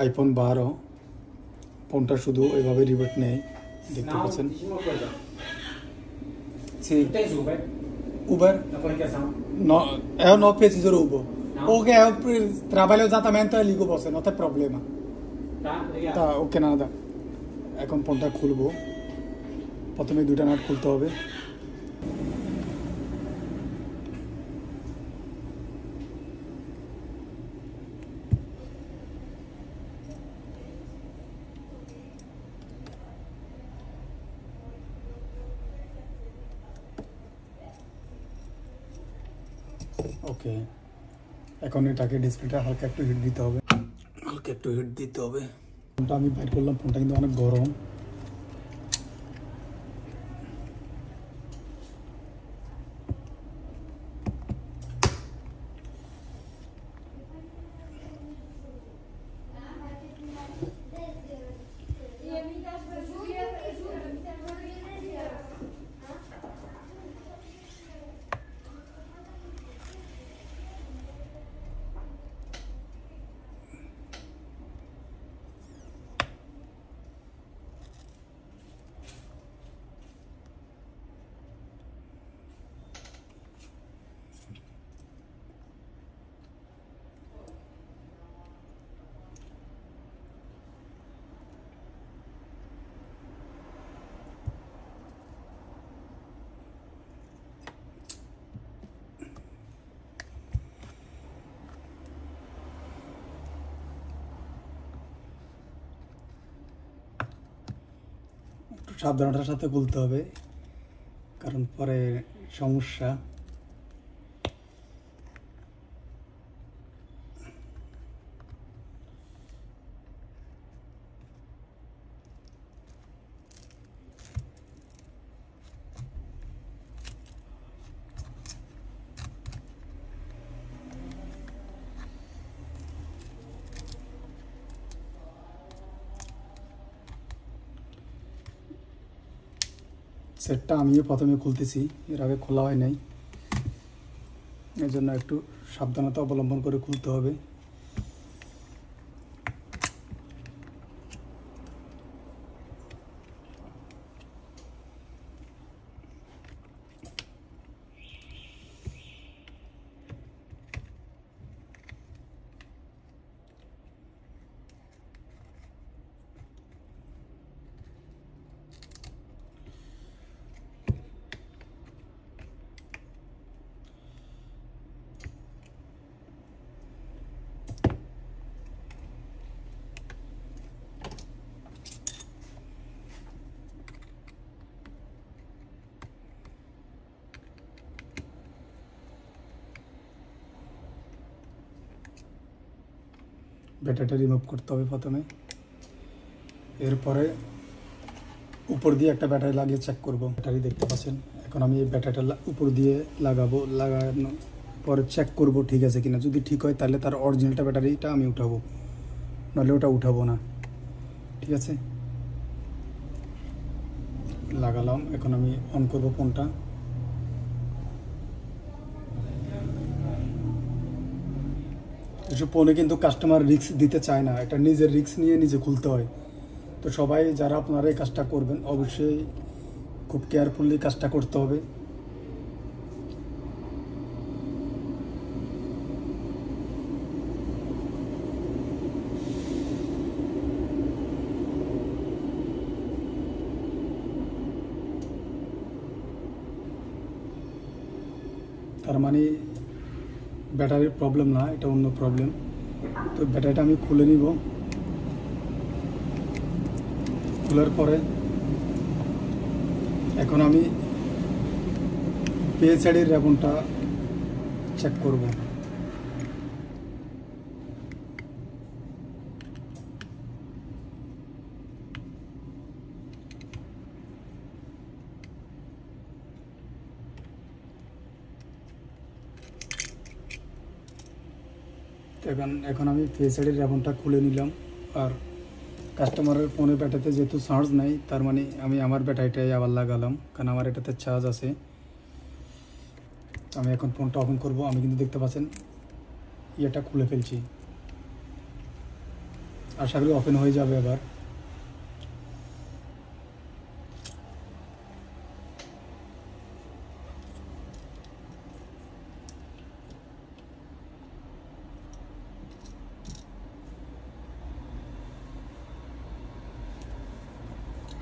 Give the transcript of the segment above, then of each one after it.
IPhone 12 ফোনটা শুধু এভাবে রিবোট নেই, দেখতে পাচ্ছেন। Sì. Tens Uber? Uber? L'applicação? No, eu não preciso de Uber. Porque eu trabalho exatamente e ligo você, não tem problema. Tá, obrigado. তা ওকে না দা, এখন ফোনটা খুলবো। প্রথমে দুইটা নাট খুলতে হবে। ওকে, এখন এটাকে ডিসপ্লেটা হালকা একটু হিট দিতে হবে, ফোনটা আমি বাইর করলাম, ফোনটা কিন্তু অনেক গরম। সাবধানতার সাথে খুলতে হবে, কারণ পরে সমস্যা। সেটটা আমিও প্রথমে খুলতেছি, এর আগে খোলা হয় নাই, এর জন্য একটু সাবধানতা অবলম্বন করে খুলতে হবে। ব্যাটারিটা রিমুভ করতে হবে প্রথমে, এরপরে উপর দিয়ে একটা ব্যাটারি লাগিয়ে চেক করব। ব্যাটারি দেখতে পাচ্ছেন, এখন আমি এই ব্যাটারিটা উপর দিয়ে লাগাবো, লাগানোর পরে চেক করব ঠিক আছে কিনা। যদি ঠিক হয় তাহলে তার অরিজিনালটা ব্যাটারিটা আমি উঠাবো, নাহলে ওটা উঠাবো না। ঠিক আছে, লাগালাম, এখন আমি অন করব ফোনটা। এসব ফোনে কিন্তু কাস্টমার রিস্ক দিতে চায় না, এটা নিজের রিস্ক নিয়ে নিজে খুলতে হয়। তো সবাই যারা আপনারা এই কাজটা করবেন অবশ্যই খুব কেয়ারফুলি কাজটা করতে হবে। তার মানে ব্যাটারির প্রবলেম না, এটা অন্য প্রবলেম। তো ব্যাটারিটা আমি খুলে নিব, খোলার পরে এখন আমি পেজ সাইডের রেবনটা চেক করব। এখন আমি পেজ সাইডের রেবনটা খুলে নিলাম। আর কাস্টমারের ফোনে ব্যাটারিতে যেহেতু চার্জ নাই, তার মানে আমি আমার ব্যাটারিটাই আবার লাগালাম, কারণ আমার এটাতে চার্জ আছে। আমি এখন ফোনটা ওপেন করব। আমি কিন্তু দেখতে পাচ্ছেন ইয়েটা খুলে ফেলছি, আশা করি ওপেন হয়ে যাবে এবার।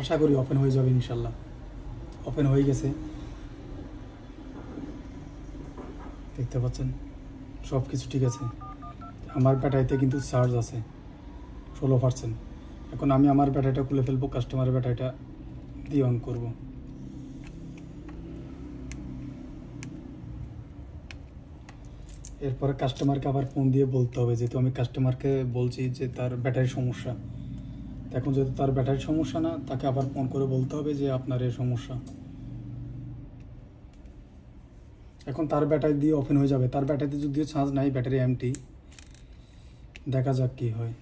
আশা করি ওপেন হয়ে যাবে ইনশাল্লাহ। ওপেন হয়ে গেছে, দেখতে পাচ্ছেন সব কিছু ঠিক আছে। আমার ব্যাটারিতে কিন্তু চার্জ আছে 16%। এখন আমি আমার ব্যাটারিটা খুলে ফেলবো, কাস্টমারের ব্যাটারিটা দিয়ে অন করব। এরপরে কাস্টমারকে আবার ফোন দিয়ে বলতে হবে, যেহেতু আমি কাস্টমারকে বলছি যে তার ব্যাটারির সমস্যা। এখন যেহেতু তার ব্যাটারির সমস্যা না, তাকে আবার ফোন করে বলতে হবে যে আপনার এই সমস্যা। এখন তার ব্যাটারি দিয়ে ওপেন হয়ে যাবে। তার ব্যাটারিতে যদিও চার্জ নাই, ব্যাটারি এমটি। দেখা যাক কি হয়।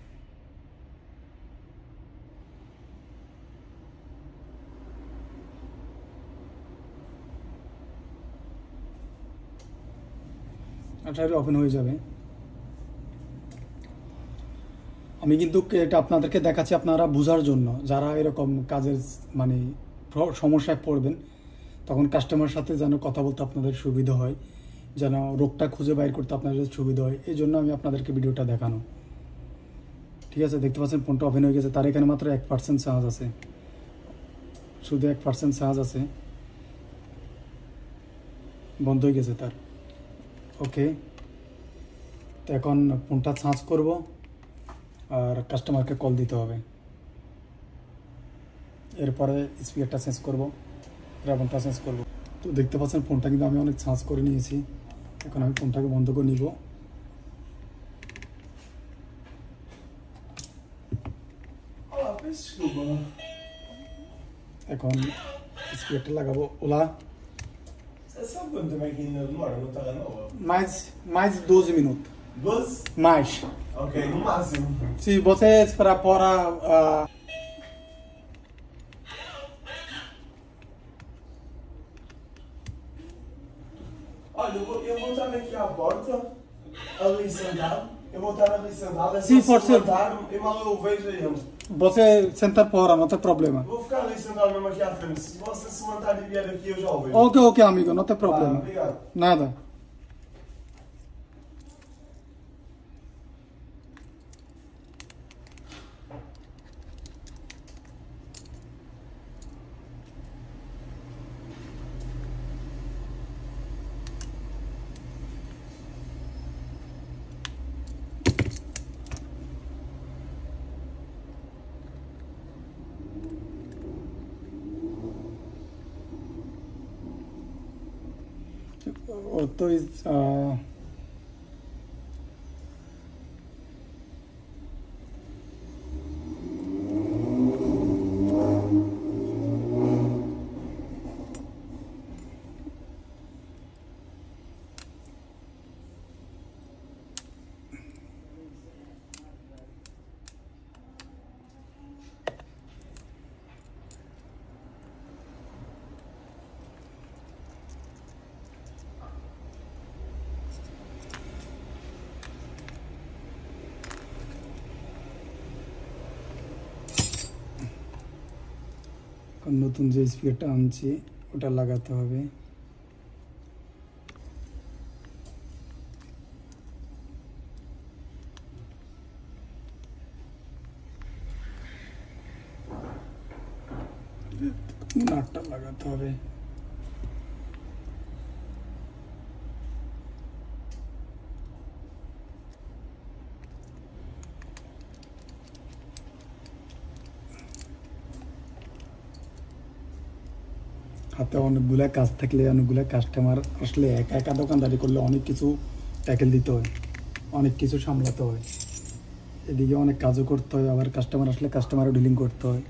আশা করি ওপেন হয়ে যাবে। আমি কিন্তু এটা আপনাদেরকে দেখাচ্ছি আপনারা বোঝার জন্য, যারা এরকম কাজের মানে সমস্যায় পড়বেন, তখন কাস্টমারের সাথে যেন কথা বলতে আপনাদের সুবিধা হয়, যেন রোগটা খুঁজে বাইর করতে আপনাদের সুবিধা হয়, এই জন্য আমি আপনাদেরকে ভিডিওটা দেখানো। ঠিক আছে, দেখতে পাচ্ছেন ফোনটা ওপেন হয়ে গেছে। তার এখানে মাত্র 1% চার্জ আছে, শুধু 1% চার্জ আছে, বন্ধ হয়ে গেছে তার। ওকে, তো এখন ফোনটা চার্জ করব আর কাস্টমারকে কল দিতে হবে। এরপরে স্পিকারটা চেঞ্জ করব, রাবনটা চেঞ্জ করব। তো দেখতে পাচ্ছেন ফোনটা কিন্তু আমি অনেক চার্জ করে নিয়েছি। এখন আমি ফোনটাকে বন্ধ করে নিব। এখন স্পিকারটা লাগাবো। OLA mais 12 minutos. 12? Mais. Ok, no máximo. Se você esperar fora. Olha, eu vou estar aqui à porta, ali sentado. Eu vou estar ali sentado, é só Sim, se pode ser. levantar e mal eu vejo ele. Você sentar fora, não tem problema. Vou ficar ali sentado mesmo aqui à frente. Se você se levantar e vier aqui, eu já o vejo. Ok, ok, amigo, não tem problema. Obrigado. Nada. Orto is নতুন যে স্পিকারটা আনছি ওটা লাগাতে হবে। নাটটা লাগাতে হবে। হাতে অনেকগুলা কাজ থাকলে, অনেকগুলা কাস্টমার আসলে একা একা দোকানদারি করলে অনেক কিছু ট্যাকেল দিতে হয়, অনেক কিছু সামলাতে হয়। এদিকে অনেক কাজও করতে হয়, আবার কাস্টমার আসলে কাস্টমারও ডিলিং করতে হয়।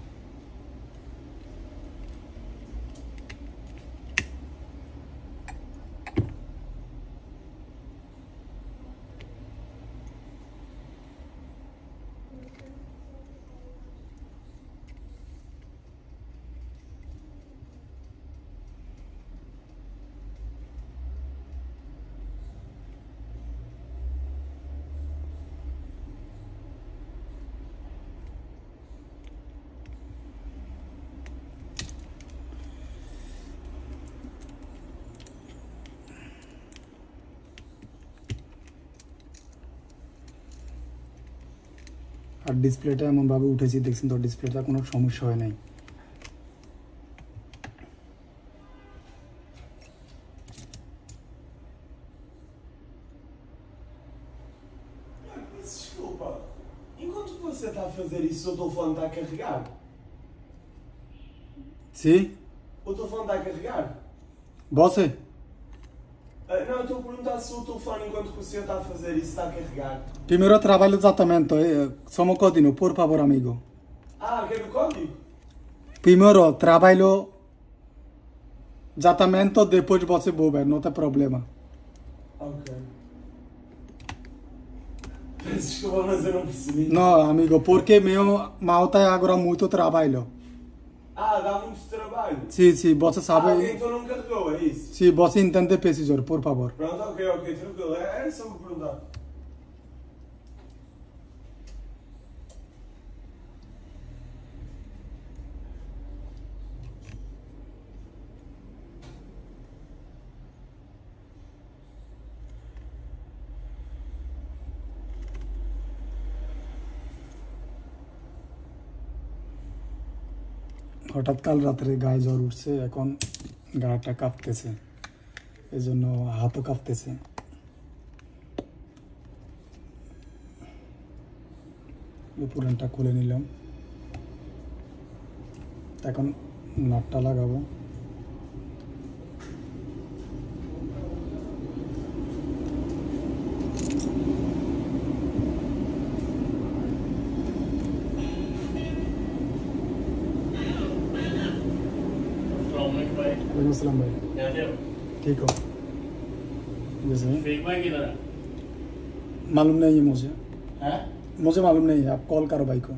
আর ডিসপ্লেটা এমনভাবে উঠেছি দেখছেন তো, ডিসপ্লেটা কোনো সমস্যা হয় নাই। Desculpa, enquanto você está a fazer isso, o telefone está a carregar? G O telefone está a carregar? বসে Não, eu estou a perguntar se o telefone, enquanto que o senhor está a fazer isso, está a carregar. Primeiro trabalho exatamente, somos código, por favor, amigo. Ah, quer o código? Primeiro trabalho exatamente, depois você bober, não tem problema. Ok. Peço desculpa, mas eu não percebi. Não, amigo, porque meu mal tá agora muito trabalho. Ah, dá muito trabalho. Sim, você Ah, sabe. ok, então não carregou, é isso? Sim, você entende, professor, por favor. Pronto, ok, tranquilo. Era só me perguntar. হঠাৎ কাল রাত্রে গায়ে জ্বর উঠছে, এখন গাটা কাঁপতেছে, এজন্য হাতও কাঁপতেছে। পুরানটা খুলে নিলাম, এখন নাটটা লাগাবো। वालेकुम अस्सलाम भाई, कैसे हो? ठीक हो? जैसे फेक भाई किधर है? मालूम नहीं है हैं? मुझे मालूम नहीं है, आप कॉल करो भाई को।